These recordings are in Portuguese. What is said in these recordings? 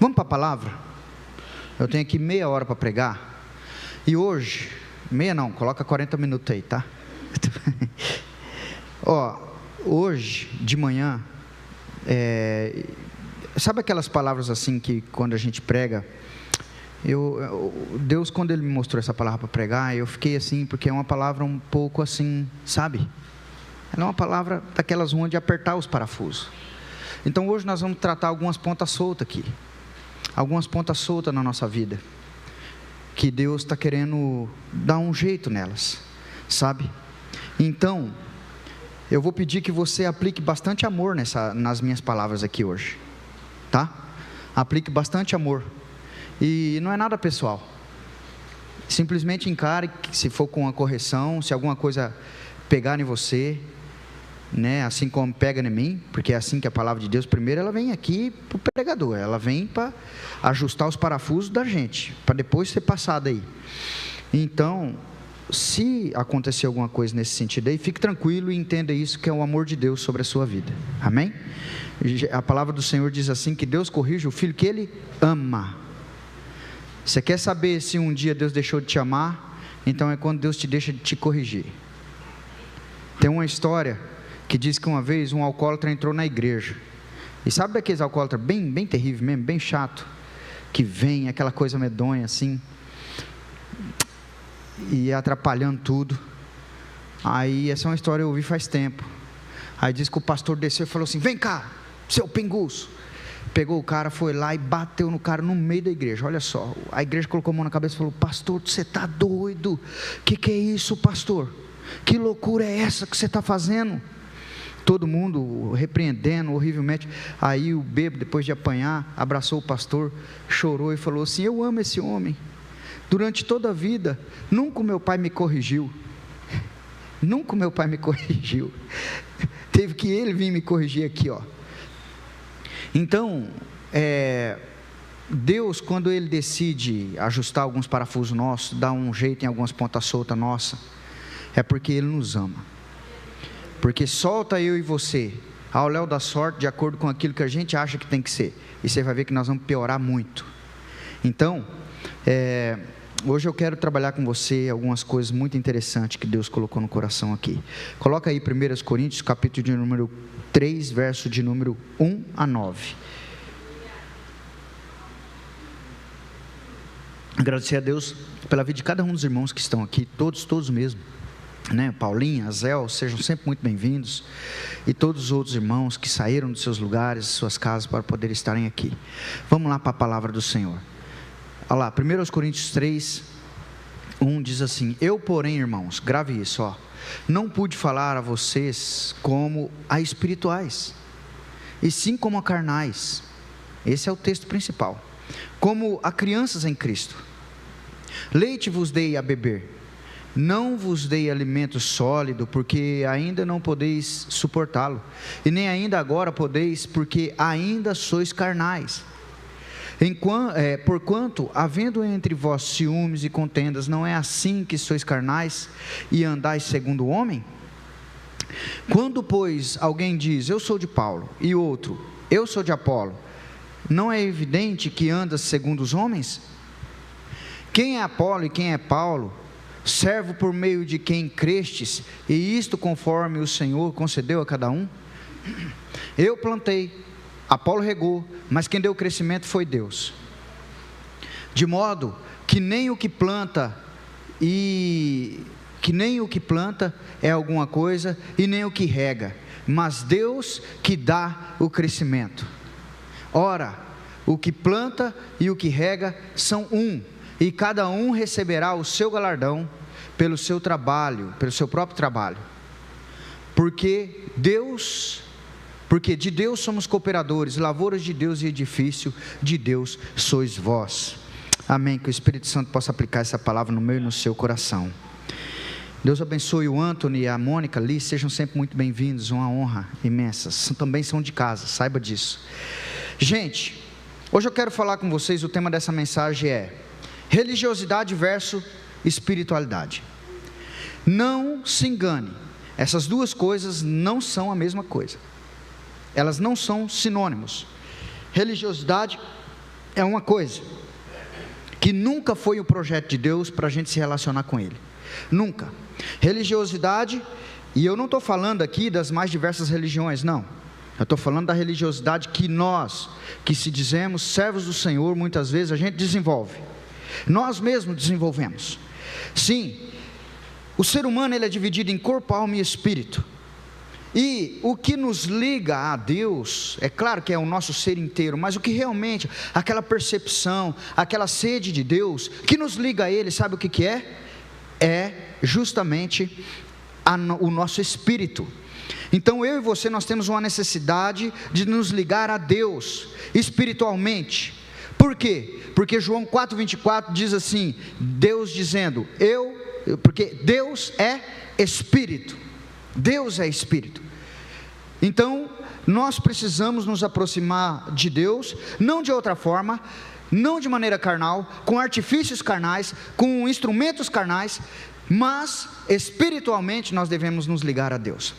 Vamos para a palavra? Eu tenho aqui meia hora para pregar. E hoje, meia não, coloca 40 minutos aí, tá? Hoje de manhã, sabe aquelas palavras assim que quando a gente prega, Deus, quando Ele me mostrou essa palavra para pregar, eu fiquei assim, porque é uma palavra um pouco assim, sabe? Ela é uma palavra daquelas onde apertar os parafusos. Então hoje nós vamos tratar algumas pontas soltas aqui. Algumas pontas soltas na nossa vida, que Deus está querendo dar um jeito nelas, sabe? Então, eu vou pedir que você aplique bastante amor nas minhas palavras aqui hoje, tá? Aplique bastante amor, e não é nada pessoal, simplesmente encare, se for com uma correção, se alguma coisa pegar em você, né, assim como pega em mim, porque é assim que a palavra de Deus, primeiro ela vem aqui para o pregador, ela vem para ajustar os parafusos da gente, para depois ser passada aí. Então, se acontecer alguma coisa nesse sentido aí, fique tranquilo e entenda isso, que é o amor de Deus sobre a sua vida, amém? A palavra do Senhor diz assim, que Deus corrige o filho que Ele ama. Você quer saber se um dia Deus deixou de te amar? Então é quando Deus te deixa de te corrigir. Tem uma história que diz que uma vez um alcoólatra entrou na igreja, e sabe daqueles alcoólatras bem terrível mesmo, bem chato, que vem aquela coisa medonha assim, e atrapalhando tudo. Aí essa é uma história que eu ouvi faz tempo. Aí diz que o pastor desceu e falou assim, vem cá, seu pinguço. Pegou o cara, foi lá e bateu no cara no meio da igreja. Olha só, a igreja colocou a mão na cabeça e falou, pastor, você está doido? Que é isso, pastor? Que loucura é essa que você está fazendo? Todo mundo repreendendo horrivelmente. Aí o bêbado, depois de apanhar, abraçou o pastor, chorou e falou assim, eu amo esse homem, durante toda a vida, nunca o meu pai me corrigiu, nunca o meu pai me corrigiu, teve que ele vir me corrigir aqui, ó. Então, Deus, quando Ele decide ajustar alguns parafusos nossos, dar um jeito em algumas pontas soltas nossas, é porque Ele nos ama. Porque solta eu e você ao léu da sorte, de acordo com aquilo que a gente acha que tem que ser, e você vai ver que nós vamos piorar muito. Então, hoje eu quero trabalhar com você algumas coisas muito interessantes que Deus colocou no coração aqui. Coloca aí 1 Coríntios, capítulo de número 3, verso de número 1 a 9. Agradecer a Deus pela vida de cada um dos irmãos que estão aqui, todos mesmo, né? Paulinha, Azel, sejam sempre muito bem-vindos, e todos os outros irmãos que saíram dos seus lugares, suas casas, para poder estarem aqui. Vamos lá para a palavra do Senhor. Olha lá, 1 Coríntios 3, 1 diz assim, eu porém, irmãos, grave isso, ó, não pude falar a vocês como a espirituais, e sim como a carnais. Esse é o texto principal. Como a crianças em Cristo. Leite vos dei a beber, não vos dei alimento sólido, porque ainda não podeis suportá-lo, e nem ainda agora podeis, porque ainda sois carnais. Porquanto, havendo entre vós ciúmes e contendas, não é assim que sois carnais e andais segundo o homem? Quando, pois, alguém diz, eu sou de Paulo, e outro, eu sou de Apolo, não é evidente que andas segundo os homens? Quem é Apolo e quem é Paulo? Servo por meio de quem crestes, e isto conforme o Senhor concedeu a cada um? Eu plantei, Apolo regou, mas quem deu o crescimento foi Deus. De modo que nem o que planta é alguma coisa, e nem o que rega, mas Deus que dá o crescimento. Ora, o que planta e o que rega são um, e cada um receberá o seu galardão pelo seu trabalho, pelo seu próprio trabalho. Porque de Deus somos cooperadores, lavouras de Deus e edifício de Deus sois vós. Amém, que o Espírito Santo possa aplicar essa palavra no meu e no seu coração. Deus abençoe o Anthony e a Mônica ali, sejam sempre muito bem-vindos, uma honra imensa, também são de casa, saiba disso. Gente, hoje eu quero falar com vocês, o tema dessa mensagem é religiosidade versus espiritualidade. Não se engane, essas duas coisas não são a mesma coisa, elas não são sinônimos. Religiosidade é uma coisa que nunca foi o projeto de Deus para a gente se relacionar com Ele. Nunca. Religiosidade, e eu não estou falando aqui das mais diversas religiões, não. Eu estou falando da religiosidade que nós, que se dizemos servos do Senhor, muitas vezes a gente desenvolve. Nós mesmos desenvolvemos. Sim, o ser humano ele é dividido em corpo, alma e espírito. E o que nos liga a Deus, é claro que é o nosso ser inteiro, mas o que realmente, aquela percepção, aquela sede de Deus, que nos liga a Ele, sabe o que é? É justamente o nosso espírito. Então eu e você, nós temos uma necessidade de nos ligar a Deus, espiritualmente. Por quê? Porque João 4,24 diz assim, Deus dizendo, porque Deus é Espírito. Deus é Espírito. Então, nós precisamos nos aproximar de Deus, não de outra forma, não de maneira carnal, com artifícios carnais, com instrumentos carnais, mas espiritualmente nós devemos nos ligar a Deus.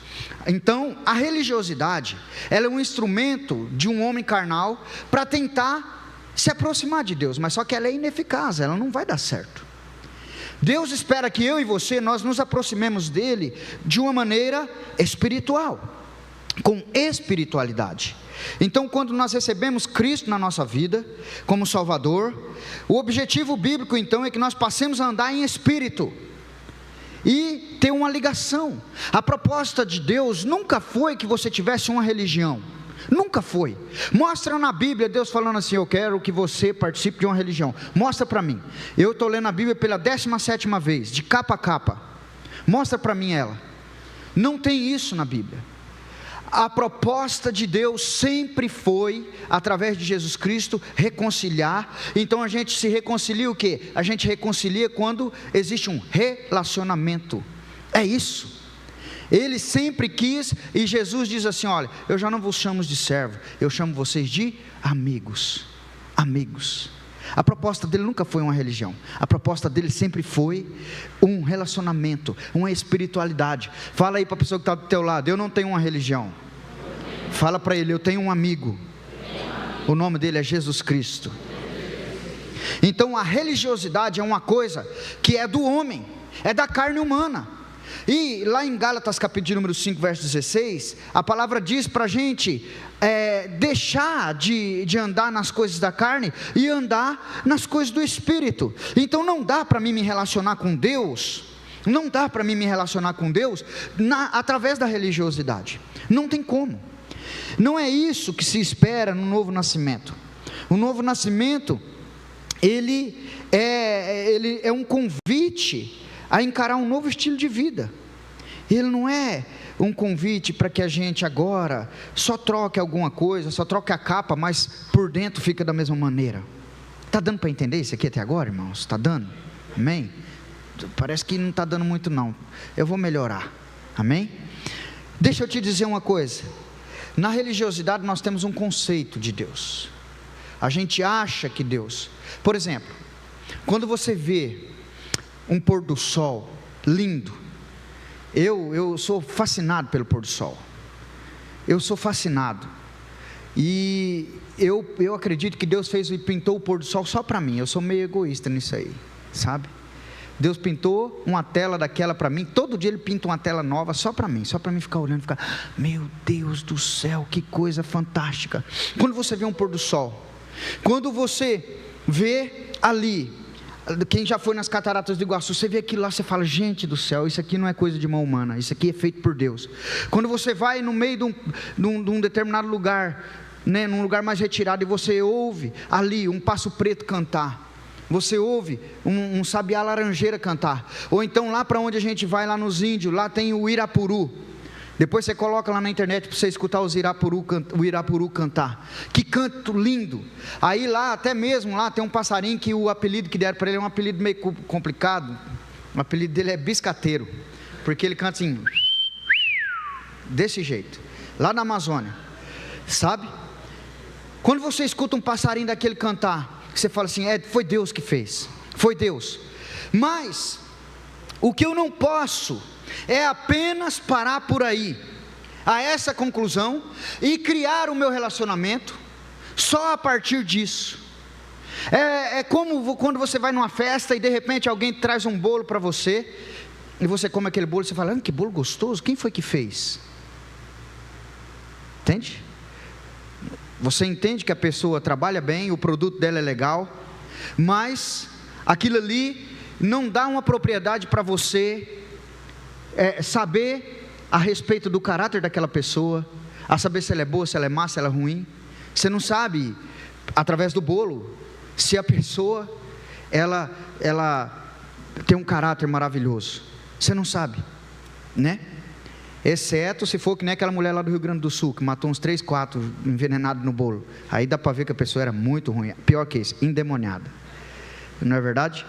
Então, a religiosidade, ela é um instrumento de um homem carnal para tentar se aproximar de Deus, mas só que ela é ineficaz, ela não vai dar certo. Deus espera que eu e você, nós nos aproximemos dele de uma maneira espiritual, com espiritualidade. Então, quando nós recebemos Cristo na nossa vida, como Salvador, o objetivo bíblico então é que nós passemos a andar em espírito, e ter uma ligação. A proposta de Deus nunca foi que você tivesse uma religião, nunca foi. Mostra na Bíblia Deus falando assim, eu quero que você participe de uma religião, mostra para mim. Eu estou lendo a Bíblia pela 17ª vez, de capa a capa, mostra para mim ela. Não tem isso na Bíblia. A proposta de Deus sempre foi, através de Jesus Cristo, reconciliar. Então a gente se reconcilia o quê? A gente reconcilia quando existe um relacionamento, é isso. Ele sempre quis, e Jesus diz assim, olha, eu já não vos chamo de servo, eu chamo vocês de amigos, amigos. A proposta dele nunca foi uma religião, a proposta dele sempre foi um relacionamento, uma espiritualidade. Fala aí para a pessoa que está do teu lado, eu não tenho uma religião. Fala para ele, eu tenho um amigo, o nome dele é Jesus Cristo. Então a religiosidade é uma coisa que é do homem, é da carne humana. E lá em Gálatas capítulo número 5, verso 16, a palavra diz para a gente deixar de andar nas coisas da carne e andar nas coisas do Espírito. Então não dá para mim me relacionar com Deus, não dá para mim me relacionar com Deus através da religiosidade, não tem como. Não é isso que se espera no novo nascimento. O novo nascimento, ele é um convite a encarar um novo estilo de vida. Ele não é um convite para que a gente agora só troque alguma coisa, só troque a capa, mas por dentro fica da mesma maneira. Está dando para entender isso aqui até agora, irmãos? Está dando? Amém? Parece que não está dando muito não, eu vou melhorar, amém? Deixa eu te dizer uma coisa, na religiosidade nós temos um conceito de Deus, a gente acha que Deus, por exemplo, quando você vê um pôr do sol lindo, eu sou fascinado pelo pôr do sol, eu sou fascinado, e eu acredito que Deus fez e pintou o pôr do sol só para mim, eu sou meio egoísta nisso aí, sabe? Deus pintou uma tela daquela para mim, todo dia Ele pinta uma tela nova só para mim ficar olhando, ficar, meu Deus do céu, que coisa fantástica. Quando você vê um pôr do sol, quando você vê ali, quem já foi nas cataratas do Iguaçu, você vê aquilo lá, você fala, gente do céu, isso aqui não é coisa de mão humana, isso aqui é feito por Deus. Quando você vai no meio de um determinado lugar, né, num lugar mais retirado, e você ouve ali um passo preto cantar, você ouve um sabiá laranjeira cantar, ou então lá para onde a gente vai, lá nos índios, lá tem o Irapuru, depois você coloca lá na internet para você escutar o Irapuru cantar, que canto lindo. Aí lá, até mesmo lá tem um passarinho que o apelido que deram para ele é um apelido meio complicado, o apelido dele é biscateiro, porque ele canta assim, desse jeito, lá na Amazônia, sabe? Quando você escuta um passarinho daquele cantar, você fala assim, foi Deus que fez, foi Deus. Mas o que eu não posso é apenas parar por aí, a essa conclusão, e criar o meu relacionamento só a partir disso. É como quando você vai numa festa e de repente alguém traz um bolo para você, e você come aquele bolo e você fala, que bolo gostoso, quem foi que fez? Entende? Você entende que a pessoa trabalha bem, o produto dela é legal, mas aquilo ali não dá uma propriedade para você saber a respeito do caráter daquela pessoa, a saber se ela é boa, se ela é má, se ela é ruim. Você não sabe, através do bolo, se a pessoa ela tem um caráter maravilhoso. Você não sabe, né? Exceto se for que nem aquela mulher lá do Rio Grande do Sul, que matou uns 3, 4 envenenados no bolo. Aí dá para ver que a pessoa era muito ruim. Pior que isso, endemoniada. Não é verdade?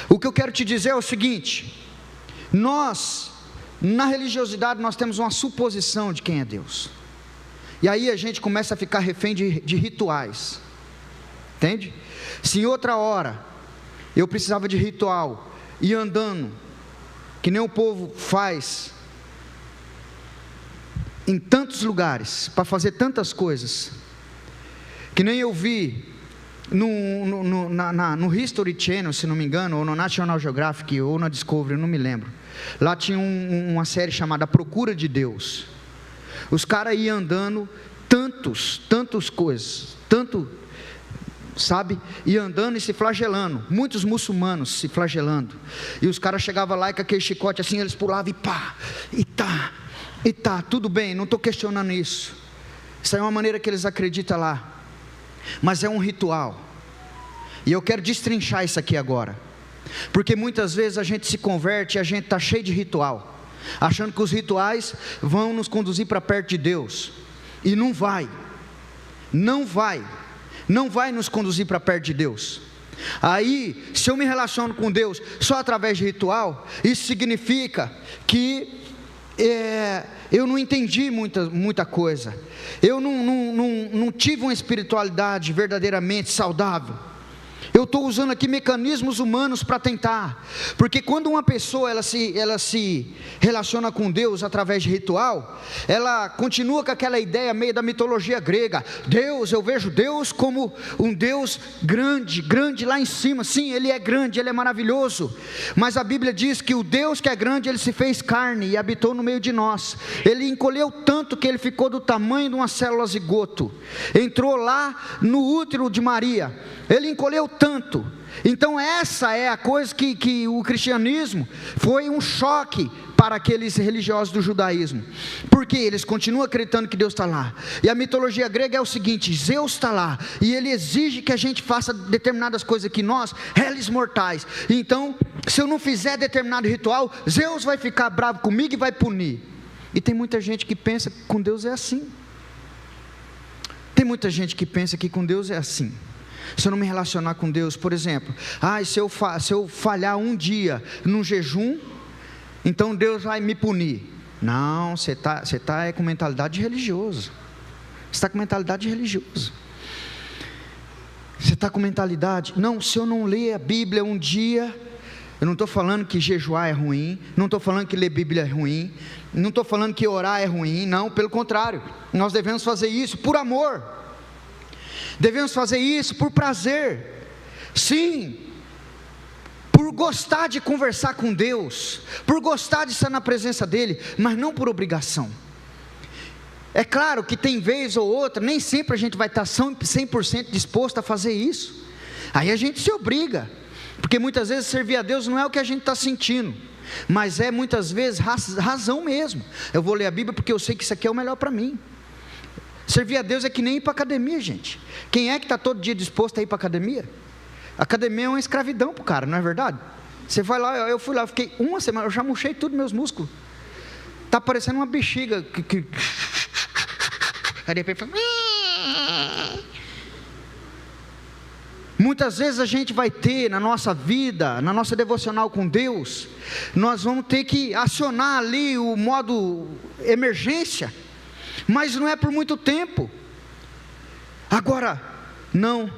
O que eu quero te dizer é o seguinte: nós, na religiosidade, nós temos uma suposição de quem é Deus. E aí a gente começa a ficar refém de rituais. Entende? Se em outra hora eu precisava de ritual, e andando, que nem o povo faz em tantos lugares, para fazer tantas coisas, que nem eu vi no History Channel, se não me engano, ou no National Geographic, ou na Discovery, eu não me lembro. Lá tinha uma série chamada Procura de Deus. Os caras iam andando tantas coisas, sabe, e andando e se flagelando, muitos muçulmanos se flagelando, e os caras chegavam lá e com aquele chicote assim, eles pulavam e pá, e tá, tudo bem, não estou questionando isso, isso é uma maneira que eles acreditam lá, mas é um ritual, e eu quero destrinchar isso aqui agora, porque muitas vezes a gente se converte e a gente está cheio de ritual, achando que os rituais vão nos conduzir para perto de Deus, e não vai nos conduzir para perto de Deus. Aí, se eu me relaciono com Deus só através de ritual, isso significa que eu não entendi muita coisa, eu não tive uma espiritualidade verdadeiramente saudável. Eu estou usando aqui mecanismos humanos para tentar, porque quando uma pessoa ela se relaciona com Deus através de ritual, ela continua com aquela ideia meio da mitologia grega. Deus, eu vejo Deus como um Deus grande lá em cima. Sim, Ele é grande, Ele é maravilhoso, mas a Bíblia diz que o Deus que é grande, Ele se fez carne e habitou no meio de nós. Ele encolheu tanto que Ele ficou do tamanho de uma célula zigoto, entrou lá no útero de Maria, Ele encolheu tanto. Então essa é a coisa que o cristianismo foi um choque para aqueles religiosos do judaísmo, porque eles continuam acreditando que Deus está lá, e a mitologia grega é o seguinte: Zeus está lá, e ele exige que a gente faça determinadas coisas que nós, réis mortais, então se eu não fizer determinado ritual, Zeus vai ficar bravo comigo e vai punir. E tem muita gente que pensa que com Deus é assim, tem muita gente que pensa que com Deus é assim. Se eu não me relacionar com Deus, por exemplo, se eu falhar um dia num jejum, então Deus vai me punir. Não, você tá com mentalidade de religioso. Você está com mentalidade de religioso. Você está com mentalidade, não, se eu não ler a Bíblia um dia, eu não estou falando que jejuar é ruim, não estou falando que ler Bíblia é ruim, não estou falando que orar é ruim, não, pelo contrário, nós devemos fazer isso por amor. Devemos fazer isso por prazer, sim, por gostar de conversar com Deus, por gostar de estar na presença dEle, mas não por obrigação. É claro que tem vez ou outra, nem sempre a gente vai estar 100% disposto a fazer isso, aí a gente se obriga, porque muitas vezes servir a Deus não é o que a gente está sentindo, mas é muitas vezes razão mesmo. Eu vou ler a Bíblia porque eu sei que isso aqui é o melhor para mim. Servir a Deus é que nem ir para a academia, gente. Quem é que está todo dia disposto a ir para a academia? A academia é uma escravidão para o cara, não é verdade? Você vai lá, eu fui lá, fiquei uma semana, eu já murchei tudo meus músculos. Está parecendo uma bexiga. Muitas vezes a gente vai ter na nossa vida, na nossa devocional com Deus, nós vamos ter que acionar ali o modo emergência, mas não é por muito tempo. Agora, não,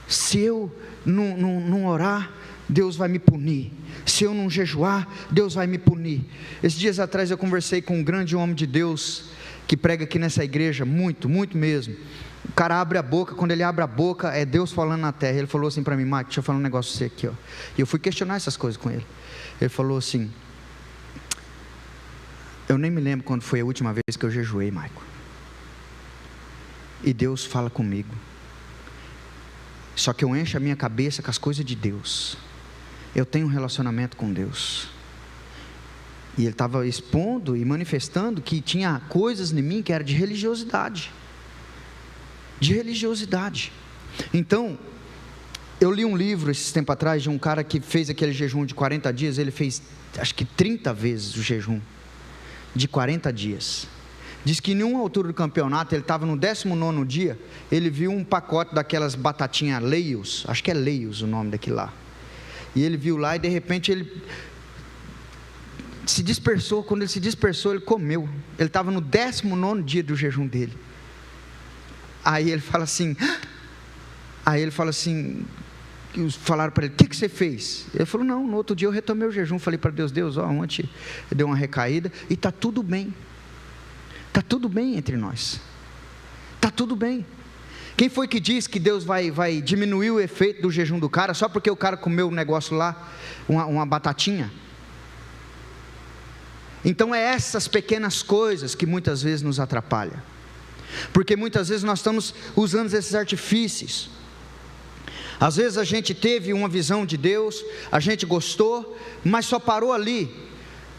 se eu não orar, Deus vai me punir. Se eu não jejuar, Deus vai me punir. Esses dias atrás eu conversei com um grande homem de Deus, que prega aqui nessa igreja, muito mesmo. O cara abre a boca, quando ele abre a boca, é Deus falando na terra. Ele falou assim para mim: Mike, deixa eu falar um negócio pra você aqui, ó. E eu fui questionar essas coisas com ele. Ele falou assim: eu nem me lembro quando foi a última vez que eu jejuei, Maico. E Deus fala comigo. Só que eu encho a minha cabeça com as coisas de Deus. Eu tenho um relacionamento com Deus. E ele estava expondo e manifestando que tinha coisas em mim que era de religiosidade. De religiosidade. Então, eu li um livro esses tempos atrás de um cara que fez aquele jejum de 40 dias. Ele fez acho que 30 vezes o jejum de 40 dias. Diz que em uma altura do campeonato, ele estava no 19º dia, ele viu um pacote daquelas batatinhas Lay's, acho que é Lay's o nome daquilo lá. E ele viu lá e de repente ele se dispersou. Quando ele se dispersou, ele comeu. Ele estava no 19º dia do jejum dele. Aí ele fala assim, falaram para ele: o que você fez? Ele falou: não, no outro dia eu retomei o jejum. Falei para Deus, ontem deu uma recaída e está tudo bem. Está tudo bem entre nós. Está tudo bem. Quem foi que disse que Deus vai diminuir o efeito do jejum do cara só porque o cara comeu um negócio lá, uma batatinha? Então é essas pequenas coisas que muitas vezes nos atrapalham. Porque muitas vezes nós estamos usando esses artifícios. Às vezes a gente teve uma visão de Deus, a gente gostou, mas só parou ali.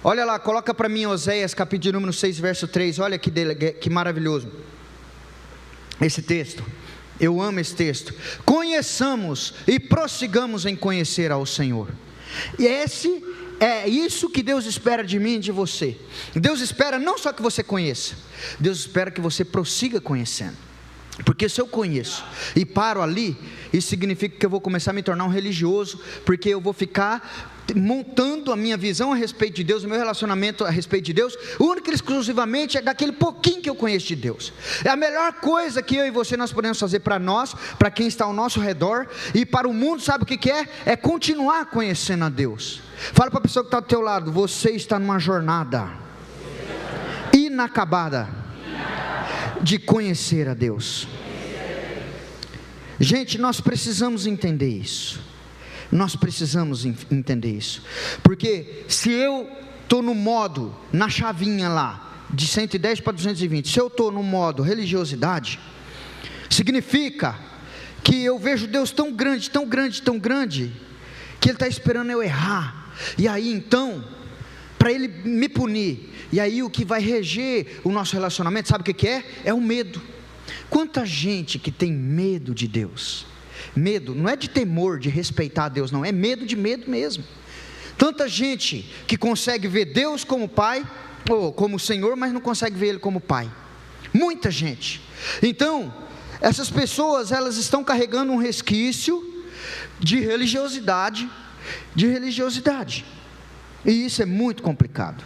Olha lá, coloca para mim Oséias capítulo número 6, verso 3, olha que maravilhoso esse texto. Eu amo esse texto. Conheçamos e prossigamos em conhecer ao Senhor. E é isso que Deus espera de mim e de você. Deus espera não só que você conheça, Deus espera que você prossiga conhecendo. Porque se eu conheço e paro ali, isso significa que eu vou começar a me tornar um religioso, porque eu vou ficar montando a minha visão a respeito de Deus, o meu relacionamento a respeito de Deus, única e exclusivamente é daquele pouquinho que eu conheço de Deus. É a melhor coisa que eu e você nós podemos fazer para nós, para quem está ao nosso redor e para o mundo. Sabe o que é? É continuar conhecendo a Deus. Fala para a pessoa que está do teu lado: você está numa jornada inacabada de conhecer a Deus. Gente, nós precisamos entender isso. Nós precisamos entender isso. Porque se eu estou no modo, na chavinha lá, de 110 para 220, se eu estou no modo religiosidade, significa que eu vejo Deus tão grande, tão grande, tão grande, que Ele está esperando eu errar. E aí então, para Ele me punir, e aí o que vai reger o nosso relacionamento, sabe o que é? É o medo. Quanta gente que tem medo de Deus. Medo, não é de temor, de respeitar a Deus, não, é medo de medo mesmo. Tanta gente que consegue ver Deus como Pai, ou como Senhor, mas não consegue ver Ele como Pai. Muita gente. Então, essas pessoas, elas estão carregando um resquício de religiosidade, e isso é muito complicado.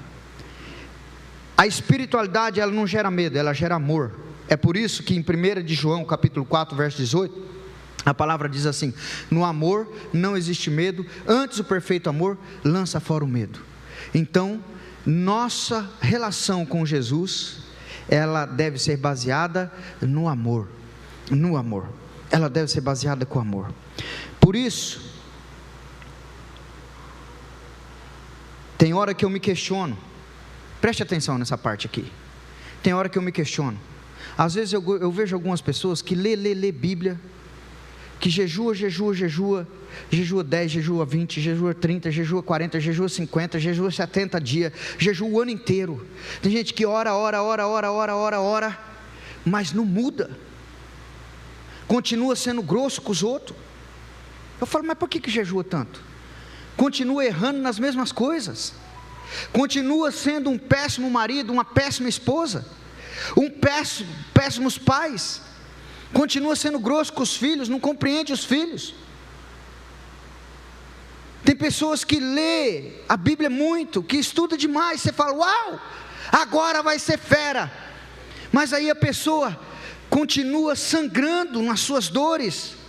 A espiritualidade, ela não gera medo, ela gera amor. É por isso que em 1 de João, capítulo 4, verso 18, a palavra diz assim: no amor não existe medo, antes o perfeito amor lança fora o medo. Então, nossa relação com Jesus, ela deve ser baseada no amor. No amor. Ela deve ser baseada com amor. Por isso, tem hora que eu me questiono. Preste atenção nessa parte aqui. Tem hora que eu me questiono. Às vezes eu vejo algumas pessoas que lê Bíblia, que jejua 10, jejua 20, jejua 30, jejua 40, jejua 50, jejua 70 dias, jejua o ano inteiro. Tem gente que ora, mas não muda, continua sendo grosso com os outros. Eu falo: mas por que jejua tanto? Continua errando nas mesmas coisas, continua sendo um péssimo marido, uma péssima esposa, péssimos pais, continua sendo grosso com os filhos, não compreende os filhos. Tem pessoas que lê a Bíblia muito, que estuda demais, você fala: uau, agora vai ser fera, mas aí a pessoa continua sangrando nas suas dores.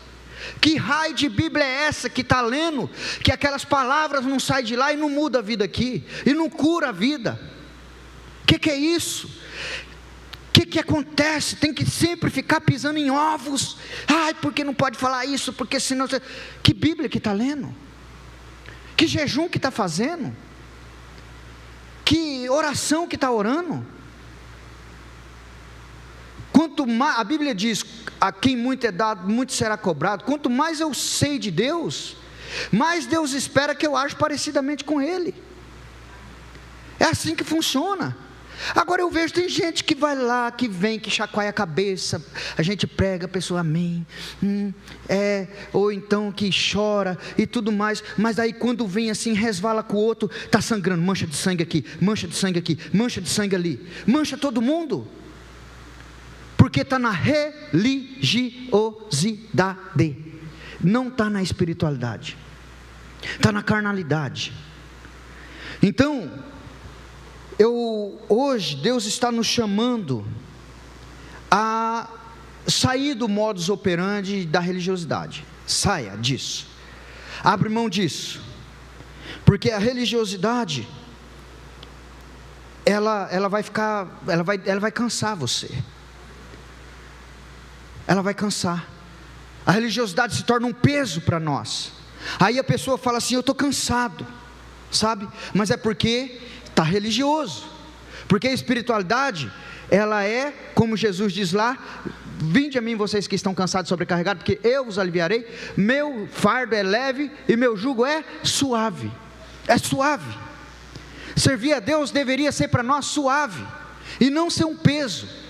Que raio de Bíblia é essa que está lendo, que aquelas palavras não saem de lá e não muda a vida aqui, e não cura a vida? Que é isso? que acontece? Tem que sempre ficar pisando em ovos. Ai, porque não pode falar isso? Porque senão... Que Bíblia que está lendo? Que jejum que está fazendo? Que oração que está orando? Quanto mais, a Bíblia diz, a quem muito é dado, muito será cobrado. Quanto mais eu sei de Deus, mais Deus espera que eu aja parecidamente com Ele. É assim que funciona. Agora eu vejo, tem gente que vai lá, que vem, que chacoalha a cabeça, a gente prega, a pessoa amém, ou então que chora e tudo mais, mas aí quando vem assim, resvala com o outro, está sangrando, mancha de sangue aqui, mancha de sangue aqui, mancha de sangue ali, mancha todo mundo, porque está na religiosidade, não está na espiritualidade, está na carnalidade. Então, hoje Deus está nos chamando a sair do modus operandi da religiosidade. Saia disso, abre mão disso, porque a religiosidade ela vai cansar você. Ela vai cansar. A religiosidade se torna um peso para nós. Aí a pessoa fala assim: eu estou cansado, sabe? Mas é porque está religioso. Porque a espiritualidade, ela é, como Jesus diz lá: vinde a mim vocês que estão cansados e sobrecarregados, porque eu vos aliviarei. Meu fardo é leve e meu jugo é suave. É suave. Servir a Deus deveria ser para nós suave, e não ser um peso.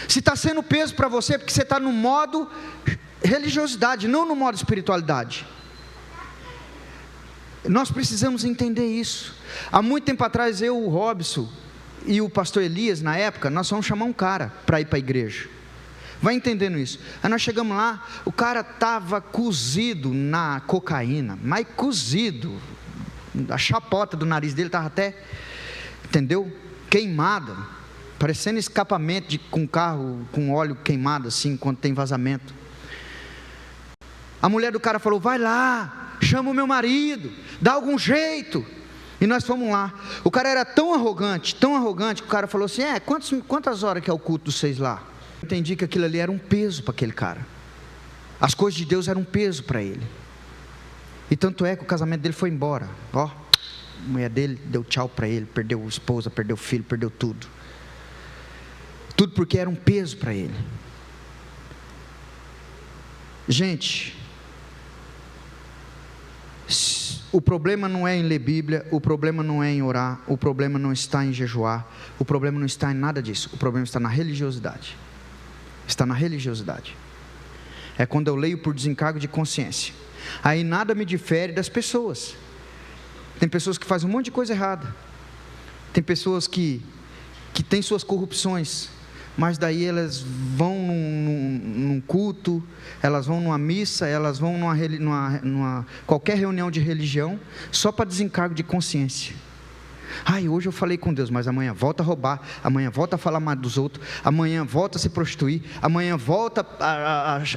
Se está sendo peso para você, é porque você está no modo religiosidade, não no modo espiritualidade. Nós precisamos entender isso. Há muito tempo atrás, eu, o Robson e o pastor Elias, na época, nós fomos chamar um cara para ir para a igreja. Vai entendendo isso. Aí nós chegamos lá, o cara estava cozido na cocaína, mas cozido, a chapota do nariz dele estava até, entendeu? Queimada, parecendo escapamento com carro com óleo queimado assim, quando tem vazamento. A mulher do cara falou: vai lá, chama o meu marido, dá algum jeito. E nós fomos lá. O cara era tão arrogante, que o cara falou assim: quantas horas que é o culto dos 6 lá? Eu entendi que aquilo ali era um peso para aquele cara. As coisas de Deus eram um peso para ele. E tanto é que o casamento dele foi embora. A mulher dele deu tchau para ele, perdeu a esposa, perdeu o filho, perdeu tudo. Tudo porque era um peso para ele. Gente, o problema não é em ler Bíblia, o problema não é em orar, o problema não está em jejuar, o problema não está em nada disso, o problema está na religiosidade. Está na religiosidade. É quando eu leio por desencargo de consciência. Aí nada me difere das pessoas. Tem pessoas que fazem um monte de coisa errada. Tem pessoas que têm suas corrupções, mas daí elas vão num culto, elas vão numa missa, elas vão numa qualquer reunião de religião, só para desencargo de consciência. Hoje eu falei com Deus, mas amanhã volta a roubar, amanhã volta a falar mal dos outros, amanhã volta a se prostituir, amanhã volta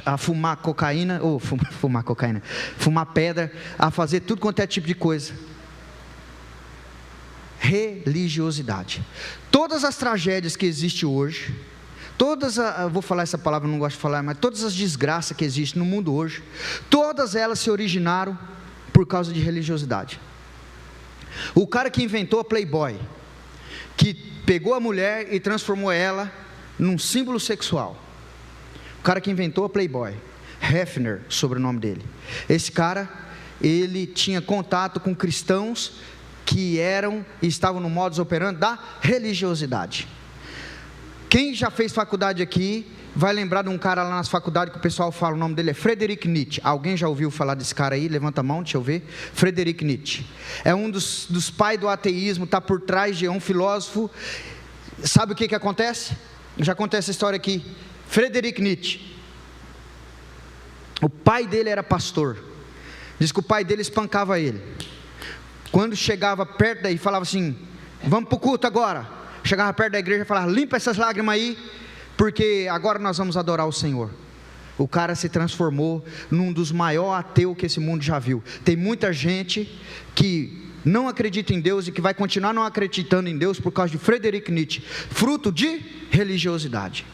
a fumar cocaína, fumar pedra, a fazer tudo quanto é tipo de coisa. Religiosidade. Todas as tragédias que existem hoje, eu vou falar essa palavra, não gosto de falar, mas todas as desgraças que existem no mundo hoje, todas elas se originaram por causa de religiosidade. O cara que inventou a Playboy, que pegou a mulher e transformou ela num símbolo sexual, o cara que inventou a Playboy, Hefner, sobrenome dele, esse cara, ele tinha contato com cristãos que estavam no modus operandi da religiosidade. Quem já fez faculdade aqui vai lembrar de um cara lá nas faculdades que o pessoal fala, o nome dele é Friedrich Nietzsche. Alguém já ouviu falar desse cara aí? Levanta a mão, deixa eu ver. Friedrich Nietzsche é um dos pais do ateísmo, está por trás de um filósofo. Sabe o que acontece? Já contei essa história aqui. Friedrich Nietzsche, o pai dele era pastor. Diz que o pai dele espancava ele. Quando chegava perto daí, falava assim: vamos para o culto agora. Chegava perto da igreja e falava: limpa essas lágrimas aí, porque agora nós vamos adorar o Senhor. O cara se transformou num dos maiores ateus que esse mundo já viu. Tem muita gente que não acredita em Deus e que vai continuar não acreditando em Deus por causa de Friedrich Nietzsche, fruto de religiosidade.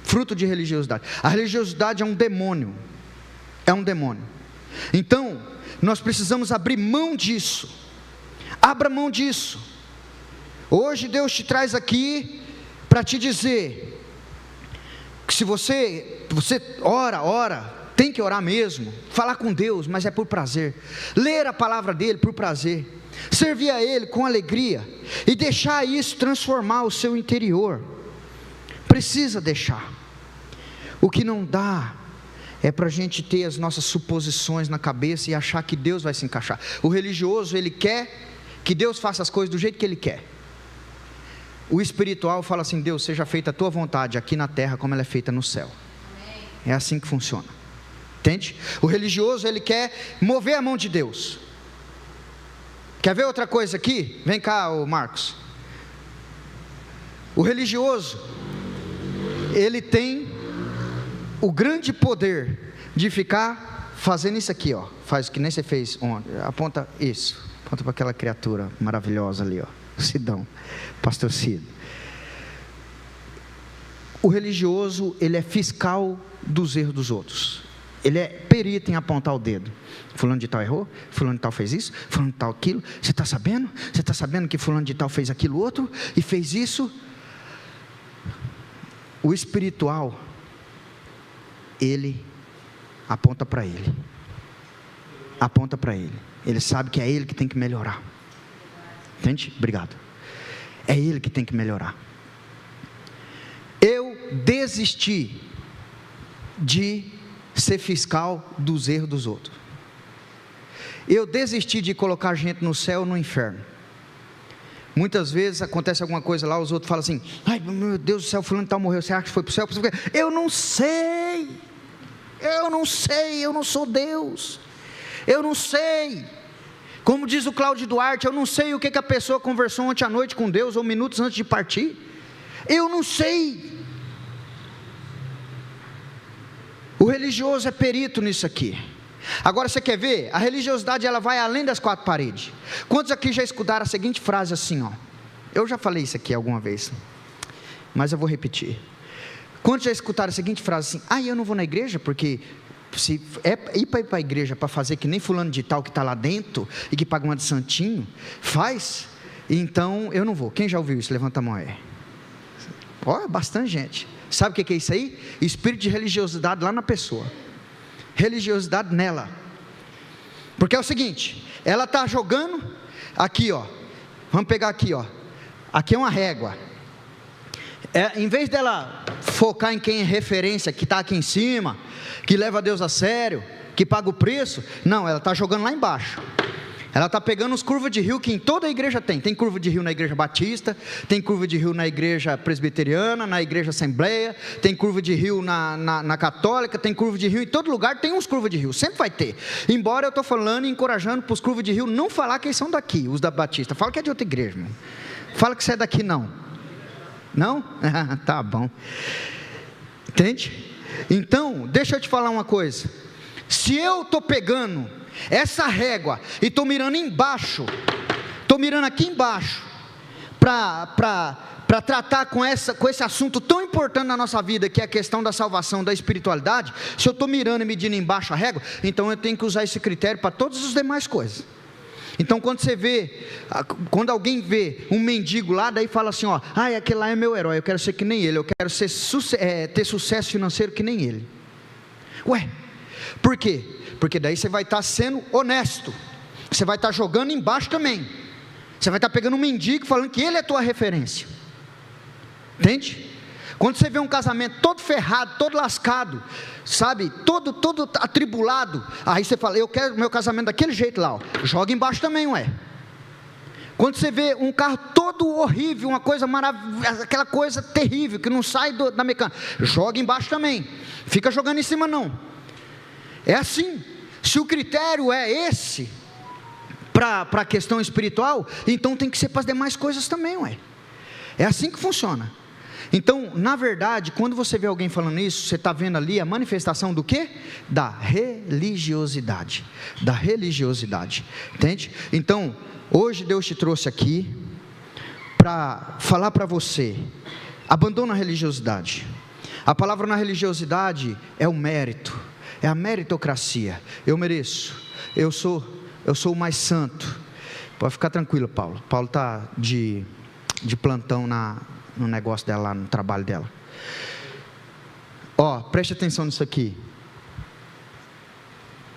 Fruto de religiosidade. A religiosidade é um demônio. É um demônio. Então, nós precisamos abrir mão disso. Abra mão disso. Hoje Deus te traz aqui para te dizer que se você ora, tem que orar mesmo, falar com Deus, mas é por prazer, ler a palavra dele por prazer, servir a ele com alegria, e deixar isso transformar o seu interior. Precisa deixar. O que não dá é para a gente ter as nossas suposições na cabeça e achar que Deus vai se encaixar. O religioso, ele quer que Deus faça as coisas do jeito que ele quer. O espiritual fala assim: Deus, seja feita a tua vontade aqui na terra como ela é feita no céu. É assim que funciona. Entende? O religioso, ele quer mover a mão de Deus. Quer ver outra coisa aqui? Vem cá, Marcos. O religioso, ele tem o grande poder de ficar fazendo isso aqui, ó. Faz o que nem você fez ontem. Aponta isso. Aponta para aquela criatura maravilhosa ali, ó. Sidão, pastor Cid. O religioso, ele é fiscal dos erros dos outros. Ele é perito em apontar o dedo. Fulano de tal errou, fulano de tal fez isso, fulano de tal aquilo. Você está sabendo? Você está sabendo que fulano de tal fez aquilo outro e fez isso? O espiritual, ele aponta para ele. Aponta para ele. Ele sabe que é ele que tem que melhorar. Entende? Obrigado. É ele que tem que melhorar. Eu desisti de ser fiscal dos erros dos outros. Eu desisti de colocar gente no céu ou no inferno. Muitas vezes acontece alguma coisa lá, os outros falam assim: ai meu Deus do céu, fulano tal morreu, você acha que foi para o céu? Eu não sei, eu não sou Deus, eu não sei. Como diz o Cláudio Duarte, eu não sei o que a pessoa conversou ontem à noite com Deus, ou minutos antes de partir. Eu não sei. O religioso é perito nisso aqui. Agora você quer ver? A religiosidade, ela vai além das quatro paredes. Quantos aqui já escutaram a seguinte frase assim, ó? Eu já falei isso aqui alguma vez, mas eu vou repetir. Quantos já escutaram a seguinte frase assim: eu não vou na igreja porque se é ir para a igreja para fazer que nem fulano de tal que está lá dentro e que paga uma de santinho faz, então eu não vou. Quem já ouviu isso? Levanta a mão aí. Ó, bastante gente. Sabe o que é isso aí? Espírito de religiosidade lá na pessoa. Religiosidade nela. Porque é o seguinte, ela está jogando aqui, ó. Vamos pegar aqui, ó. Aqui é uma régua. Em vez dela focar em quem é referência, que está aqui em cima, que leva Deus a sério, que paga o preço, não, ela está jogando lá embaixo. Ela está pegando os curvas de rio que em toda a igreja tem. Tem curva de rio na igreja batista, tem curva de rio na igreja presbiteriana, na igreja assembleia, tem curva de rio na católica, tem curva de rio em todo lugar, tem uns curvas de rio, sempre vai ter. Embora eu estou falando e encorajando para os curvas de rio não falar que eles são daqui, os da batista. Fala que é de outra igreja, irmão. Fala que você é daqui não. Não? Tá bom. Entende? Então, deixa eu te falar uma coisa. Se eu estou pegando essa régua e estou mirando embaixo, estou mirando aqui embaixo, para tratar com esse assunto tão importante na nossa vida, que é a questão da salvação, da espiritualidade, se eu estou mirando e medindo embaixo a régua, então eu tenho que usar esse critério para todas as demais coisas. Então quando alguém vê um mendigo lá, daí fala assim, ó, aquele lá é meu herói, eu quero ser que nem ele, eu quero ter sucesso financeiro que nem ele. Ué, por quê? Porque daí você vai estar sendo honesto, você vai estar jogando embaixo também, você vai estar pegando um mendigo falando que ele é tua referência. Entende? Quando você vê um casamento todo ferrado, todo lascado, sabe, todo atribulado, aí você fala, eu quero meu casamento daquele jeito lá, ó. Joga embaixo também, ué. Quando você vê um carro todo horrível, uma coisa maravilhosa, aquela coisa terrível, que não sai da mecânica, joga embaixo também, fica jogando em cima não. É assim, se o critério é esse, para a questão espiritual, então tem que ser para as demais coisas também, ué. É assim que funciona. Então, na verdade, quando você vê alguém falando isso, você está vendo ali a manifestação do quê? Da religiosidade. Da religiosidade. Entende? Então, hoje Deus te trouxe aqui para falar para você: abandona a religiosidade. A palavra na religiosidade é o mérito, é a meritocracia. Eu mereço, eu sou o mais santo. Pode ficar tranquilo, Paulo. Paulo está de plantão no negócio dela, lá no trabalho dela. Ó, preste atenção nisso aqui.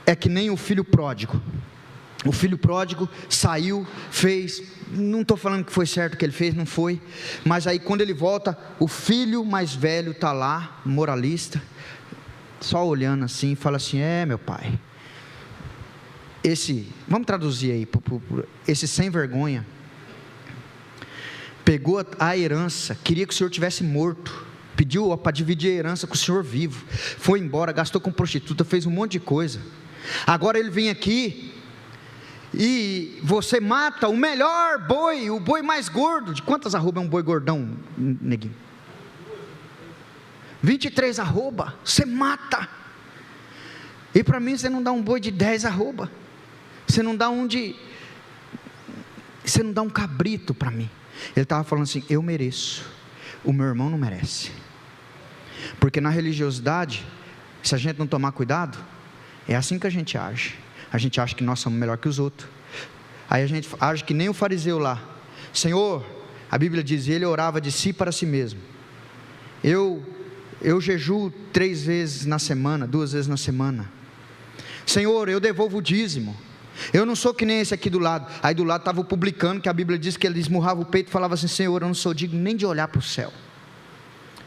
É que nem o filho pródigo. O filho pródigo saiu, fez, não estou falando que foi certo o que ele fez, não foi, mas aí quando ele volta, o filho mais velho está lá, moralista, só olhando assim, fala assim: meu pai, vamos traduzir aí, esse sem vergonha, pegou a herança, queria que o senhor tivesse morto, pediu para dividir a herança com o senhor vivo, foi embora, gastou com prostituta, fez um monte de coisa, agora ele vem aqui, e você mata o melhor boi, o boi mais gordo. De quantas arroba é um boi gordão, neguinho? 23 arroba, você mata. E para mim você não dá um boi de 10 arroba, você não dá um cabrito para mim. Ele estava falando assim: eu mereço, o meu irmão não merece. Porque na religiosidade, se a gente não tomar cuidado, é assim que a gente age. A gente acha que nós somos melhor que os outros. Aí a gente age que nem o fariseu lá. Senhor, a Bíblia diz, ele orava de si para si mesmo. Eu jejuo 3 vezes na semana, 2 vezes na semana. Senhor, eu devolvo o dízimo. Eu não sou que nem esse aqui do lado. Aí do lado estava o publicano, que a Bíblia diz que ele esmurrava o peito e falava assim: Senhor, eu não sou digno nem de olhar para o céu.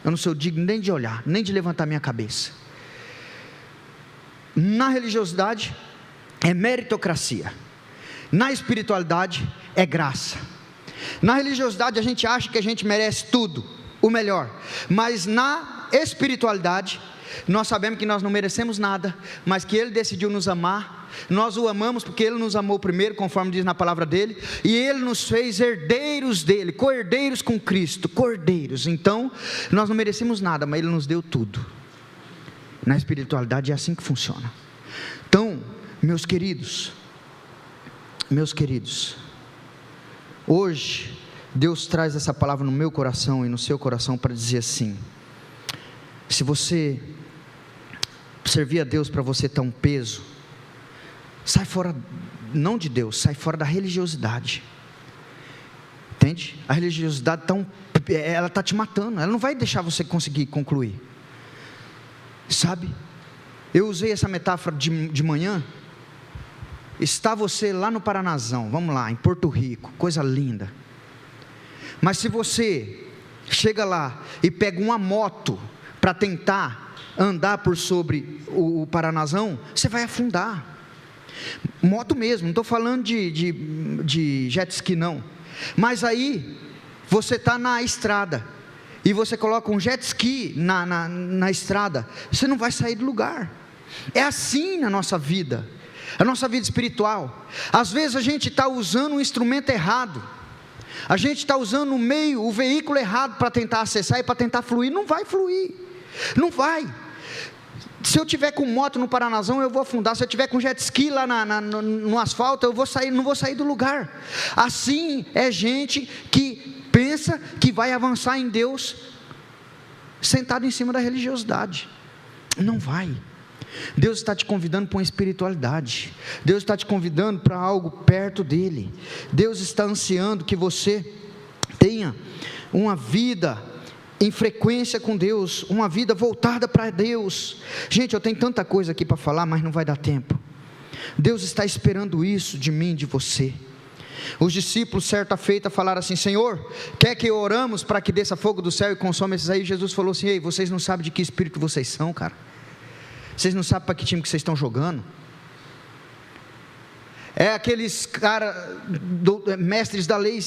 Eu não sou digno nem de olhar, nem de levantar minha cabeça. Na religiosidade é meritocracia. Na espiritualidade é graça. Na religiosidade a gente acha que a gente merece tudo, o melhor. Mas na espiritualidade nós sabemos que nós não merecemos nada, mas que Ele decidiu nos amar. Nós o amamos porque Ele nos amou primeiro, conforme diz na palavra dEle, e Ele nos fez herdeiros dEle, co-herdeiros com Cristo, cordeiros. Então nós não merecemos nada, mas Ele nos deu tudo. Na espiritualidade é assim que funciona. Então, meus queridos, hoje Deus traz essa palavra no meu coração e no seu coração para dizer assim: se você servir a Deus para você ter um peso, sai fora, não de Deus, sai fora da religiosidade. Entende? A religiosidade ela está te matando, ela não vai deixar você conseguir concluir. Sabe? Eu usei essa metáfora de manhã. Está você lá no Paranazão, vamos lá, em Porto Rico, coisa linda. Mas se você chega lá e pega uma moto para tentar andar por sobre o Paranazão, você vai afundar. Moto mesmo, não estou falando de jet ski não. Mas aí você está na estrada e você coloca um jet ski na estrada, você não vai sair do lugar. É assim na nossa vida, a nossa vida espiritual. Às vezes a gente está usando um instrumento errado, a gente está usando o veículo errado para tentar acessar e para tentar fluir. Não vai fluir, não vai. Se eu tiver com moto no Paranazão, eu vou afundar. Se eu tiver com jet ski lá no asfalto, eu não vou sair do lugar. Assim é gente que pensa que vai avançar em Deus sentado em cima da religiosidade. Não vai. Deus está te convidando para uma espiritualidade. Deus está te convidando para algo perto dEle. Deus está ansiando que você tenha uma vida em frequência com Deus, uma vida voltada para Deus. Gente, eu tenho tanta coisa aqui para falar, mas não vai dar tempo. Deus está esperando isso de mim, de você. Os discípulos certa feita falaram assim: Senhor, quer que oramos para que desça fogo do céu e consome esses aí? Jesus falou assim: ei, vocês não sabem de que espírito vocês são, cara. Vocês não sabem para que time que vocês estão jogando. É aqueles mestres da lei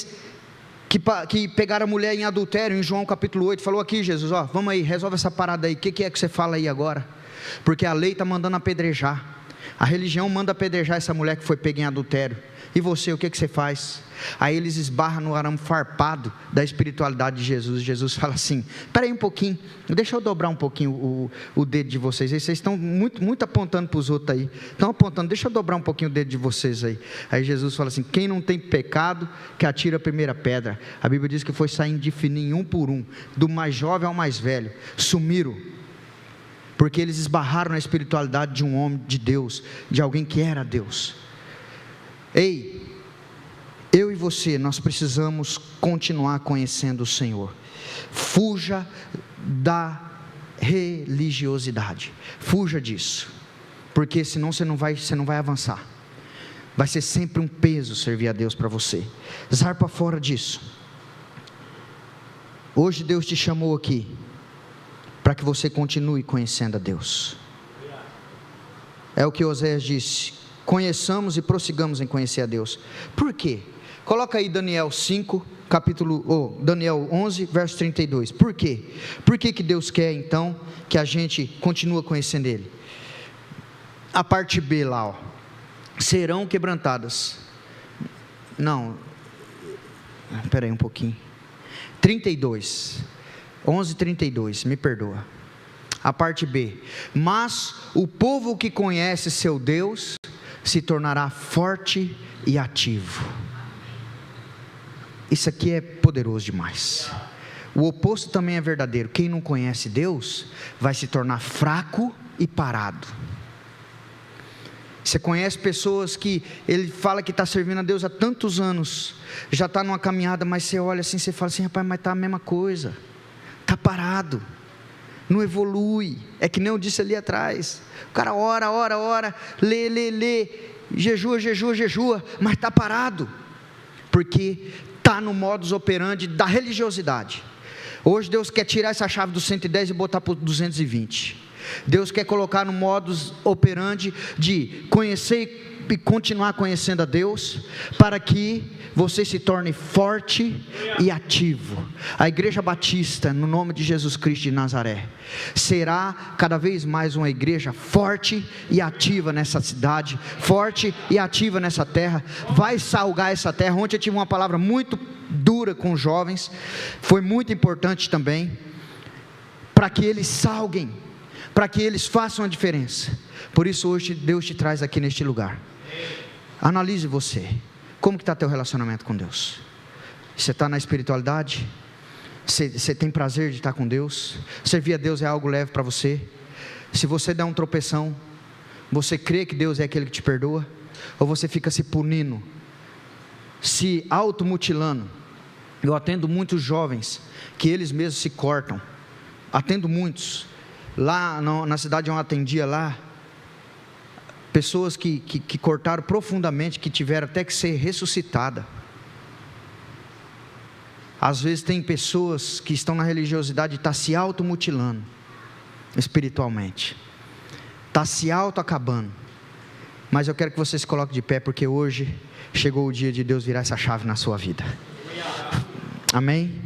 que pegaram a mulher em adultério, em João capítulo 8, falou aqui: Jesus, ó, vamos aí, resolve essa parada aí, o que é que você fala aí agora? Porque a lei está mandando apedrejar, a religião manda apedrejar essa mulher que foi pega em adultério. E você, o que você faz? Aí eles esbarram no arame farpado da espiritualidade de Jesus. Jesus fala assim: espera aí um pouquinho, deixa eu dobrar um pouquinho o dedo de vocês aí. Vocês estão muito apontando para os outros aí, estão apontando, deixa eu dobrar um pouquinho o dedo de vocês aí. Aí Jesus fala assim: quem não tem pecado, que atira a primeira pedra. A Bíblia diz que foi saindo de fininho, um por um, do mais jovem ao mais velho, sumiram, porque eles esbarraram na espiritualidade de um homem de Deus, de alguém que era Deus. Ei, eu e você, nós precisamos continuar conhecendo o Senhor. Fuja da religiosidade, fuja disso, porque senão você não vai avançar. Vai ser sempre um peso servir a Deus para você. Zarpa fora disso. Hoje Deus te chamou aqui para que você continue conhecendo a Deus. É o que Oséias disse: conheçamos e prossigamos em conhecer a Deus. Por quê? Coloca aí Daniel 11, verso 32. Por quê? Por que Deus quer então que a gente continue conhecendo Ele? A parte B lá, ó. Serão quebrantadas. Não, espera aí um pouquinho. 32, 11:32, me perdoa. A parte B: mas o povo que conhece seu Deus se tornará forte e ativo. Isso aqui é poderoso demais. O oposto também é verdadeiro. Quem não conhece Deus vai se tornar fraco e parado. Você conhece pessoas que ele fala que está servindo a Deus há tantos anos, já está numa caminhada, mas você olha assim, você fala assim: rapaz, mas está a mesma coisa, está parado, não evolui. É que nem eu disse ali atrás, o cara ora, lê, jejua, mas está parado, porque está no modus operandi da religiosidade. Hoje Deus quer tirar essa chave do 110 e botar para o 220. Deus quer colocar no modus operandi de conhecer e continuar conhecendo a Deus, para que você se torne forte e ativo. A Igreja Batista, no nome de Jesus Cristo de Nazaré, será cada vez mais uma igreja forte e ativa nessa cidade, forte e ativa nessa terra, vai salgar essa terra. Ontem eu tive uma palavra muito dura com os jovens, foi muito importante também, para que eles salguem, para que eles façam a diferença. Por isso hoje Deus te traz aqui neste lugar. Analise você, como que está teu relacionamento com Deus? Você está na espiritualidade? Você tem prazer de estar com Deus? Servir a Deus é algo leve para você? Se você der um tropeção, você crê que Deus é aquele que te perdoa? Ou você fica se punindo, se automutilando? Eu atendo muitos jovens que eles mesmos se cortam. Atendo muitos. Lá na cidade onde eu atendia lá, pessoas que cortaram profundamente, que tiveram até que ser ressuscitada. Às vezes tem pessoas que estão na religiosidade e estão se automutilando espiritualmente, está se auto-acabando. Mas eu quero que você se coloque de pé, porque hoje chegou o dia de Deus virar essa chave na sua vida. Amém?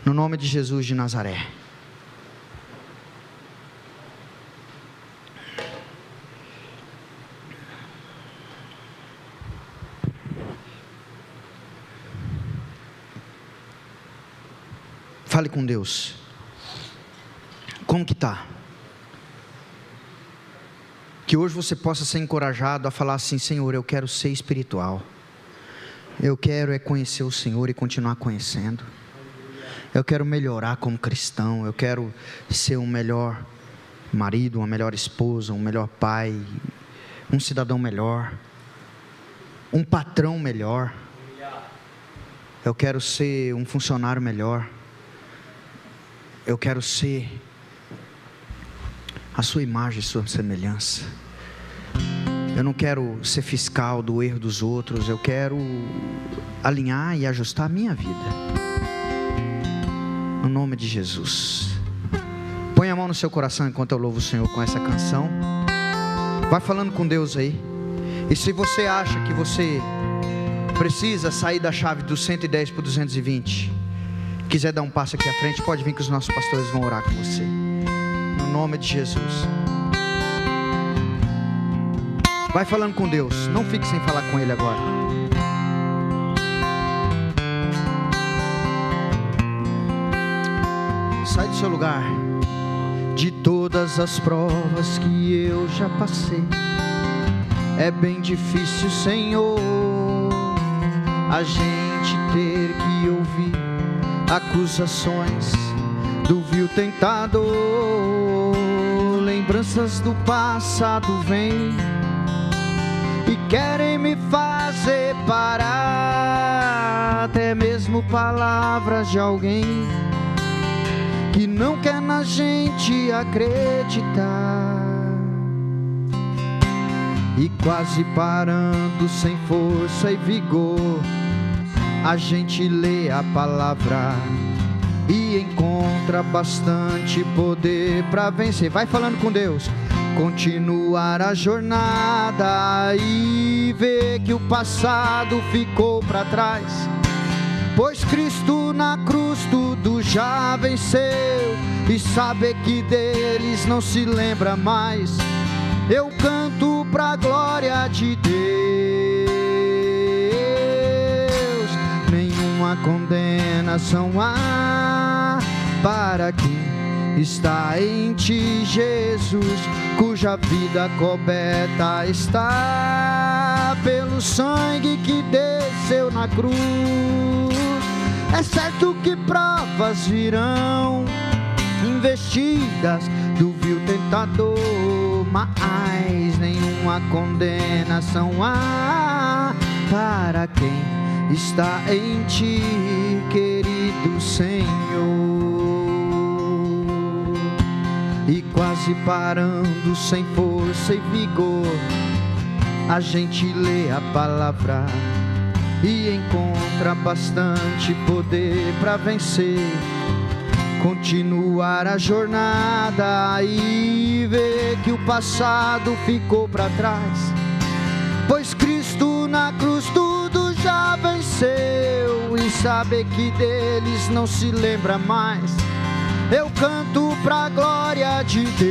No nome de Jesus de Nazaré. Fale com Deus. Como que está? Que hoje você possa ser encorajado a falar assim: Senhor, eu quero ser espiritual. Eu quero conhecer o Senhor e continuar conhecendo. Eu quero melhorar como cristão. Eu quero ser um melhor marido, uma melhor esposa, um melhor pai, um cidadão melhor, um patrão melhor. Eu quero ser um funcionário melhor. Eu quero ser a sua imagem e sua semelhança. Eu não quero ser fiscal do erro dos outros. Eu quero alinhar e ajustar a minha vida. No nome de Jesus. Põe a mão no seu coração enquanto eu louvo o Senhor com essa canção. Vai falando com Deus aí. E se você acha que você precisa sair da chave do 110 para o 220, quiser dar um passo aqui à frente, pode vir que os nossos pastores vão orar com você. No nome de Jesus. Vai falando com Deus, não fique sem falar com Ele agora. Sai do seu lugar. De todas as provas que eu já passei, é bem difícil, Senhor, a gente ter que ouvir acusações do vil tentador. Lembranças do passado vêm e querem me fazer parar, até mesmo palavras de alguém que não quer na gente acreditar. E quase parando, sem força e vigor, a gente lê a palavra e encontra bastante poder para vencer. Vai falando com Deus. Continuar a jornada e ver que o passado ficou para trás, pois Cristo na cruz tudo já venceu, e saber que deles não se lembra mais. Eu canto pra glória de Deus. Nenhuma condenação há para quem está em Ti, Jesus, cuja vida coberta está pelo sangue que desceu na cruz. É certo que provas virão, investidas do vil tentador, mas nenhuma condenação há para quem está em Ti, querido Senhor. E quase parando, sem força e vigor, a gente lê a palavra e encontra bastante poder para vencer. Continuar a jornada e ver que o passado ficou para trás, pois Cristo na cruz tudo já venceu, e saber que deles não se lembra mais. Eu canto pra glória de Deus.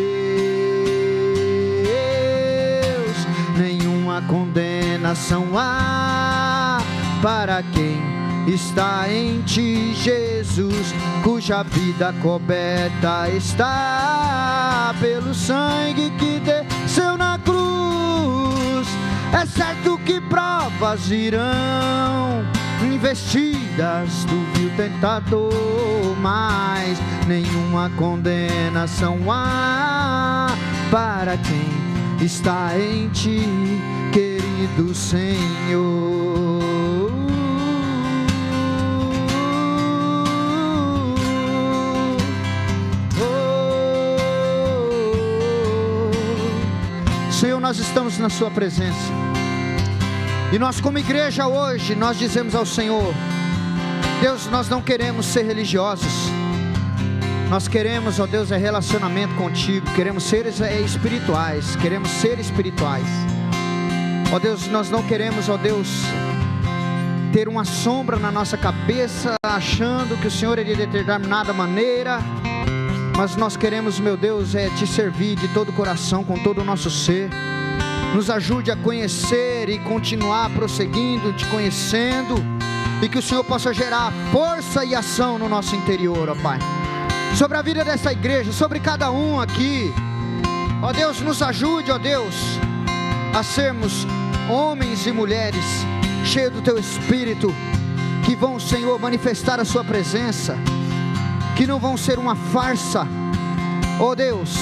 Nenhuma condenação há para quem está em Ti, Jesus, cuja vida coberta está pelo sangue que desceu na cruz. É certo que provas virão, investidas do vil tentador, mas nenhuma condenação há para quem está em Ti, querido Senhor. Senhor, nós estamos na Sua presença, e nós como igreja hoje, nós dizemos ao Senhor: Deus, nós não queremos ser religiosos, nós queremos, ó Deus, é relacionamento contigo, queremos ser espirituais, queremos ser espirituais. Ó Deus, nós não queremos, ó Deus, ter uma sombra na nossa cabeça, achando que o Senhor é de determinada maneira, mas nós queremos, meu Deus, Te servir de todo o coração, com todo o nosso ser. Nos ajude a conhecer e continuar prosseguindo, Te conhecendo, e que o Senhor possa gerar força e ação no nosso interior, ó Pai, sobre a vida dessa igreja, sobre cada um aqui. Ó Deus, nos ajude, ó Deus, a sermos homens e mulheres cheios do Teu Espírito, que vão, Senhor, manifestar a Sua presença, que não vão ser uma farsa, ó Deus,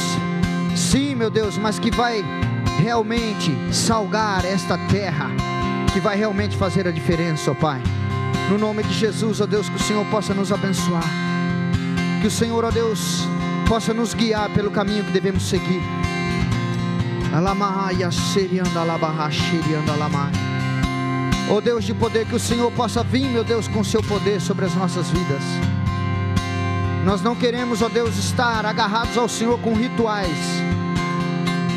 sim, meu Deus, mas que vai realmente salgar esta terra, que vai realmente fazer a diferença, ó Pai. No nome de Jesus, ó Deus, que o Senhor possa nos abençoar, que o Senhor, ó Deus, possa nos guiar pelo caminho que devemos seguir. Ó Deus de poder, que o Senhor possa vir, meu Deus, com o Seu poder sobre as nossas vidas. Nós não queremos, ó Deus, estar agarrados ao Senhor com rituais,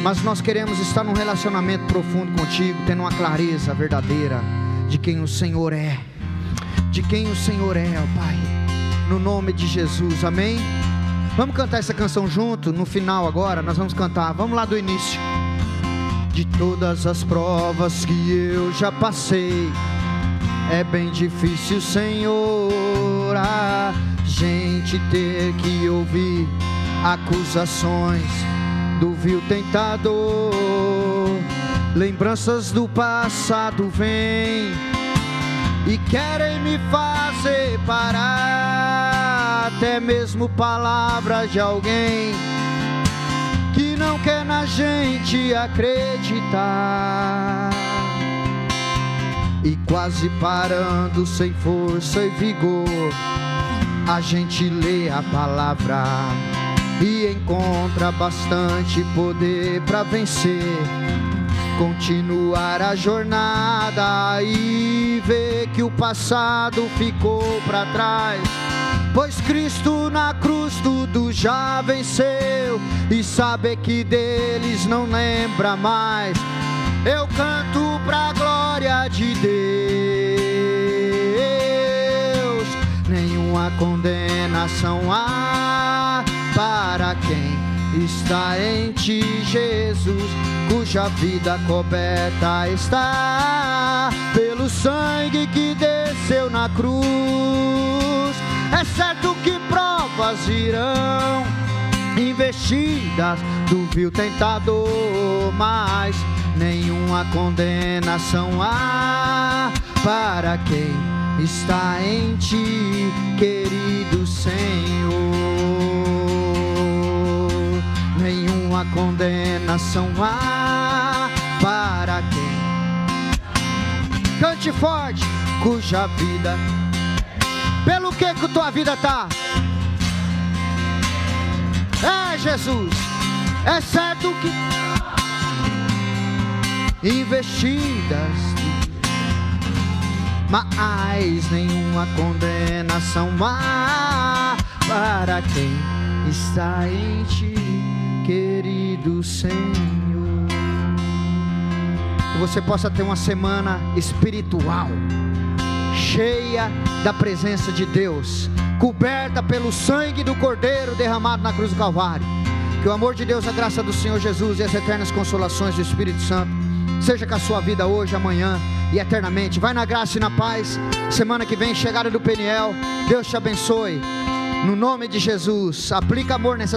mas nós queremos estar num relacionamento profundo contigo, tendo uma clareza verdadeira de quem o Senhor é, de quem o Senhor é, ó Pai, no nome de Jesus, amém? Vamos cantar essa canção junto, no final agora, nós vamos cantar, vamos lá do início. de todas as provas que eu já passei. É bem difícil, Senhor, a gente ter que ouvir acusações do vil tentador. Lembranças do passado vêm e querem me fazer parar. Até mesmo palavras de alguém que não quer na gente acreditar. E quase parando, sem força e vigor, a gente lê a palavra e encontra bastante poder para vencer, continuar a jornada e ver que o passado ficou para trás, pois Cristo na cruz tudo já venceu, e saber que deles não lembra mais. Eu canto pra glória de Deus. Nenhuma condenação há para quem está em ti, Jesus, cuja vida coberta está pelo sangue que desceu na cruz. É certo que provas virão, investidas do vil tentador, mas nenhuma condenação há para quem está em ti, querido Senhor. Nenhuma condenação há para quem, cante forte, cuja vida, pelo que tua vida tá? É Jesus, é certo que investidas, mas nenhuma condenação há para quem está em ti, querido Senhor. Que você possa ter uma semana espiritual, cheia da presença de Deus, coberta pelo sangue do Cordeiro derramado na cruz do Calvário. Que o amor de Deus, a graça do Senhor Jesus e as eternas consolações do Espírito Santo seja com a sua vida hoje, amanhã e eternamente. Vai na graça e na paz. Semana que vem, chegada do Peniel. Deus te abençoe. No nome de Jesus, aplica amor nessas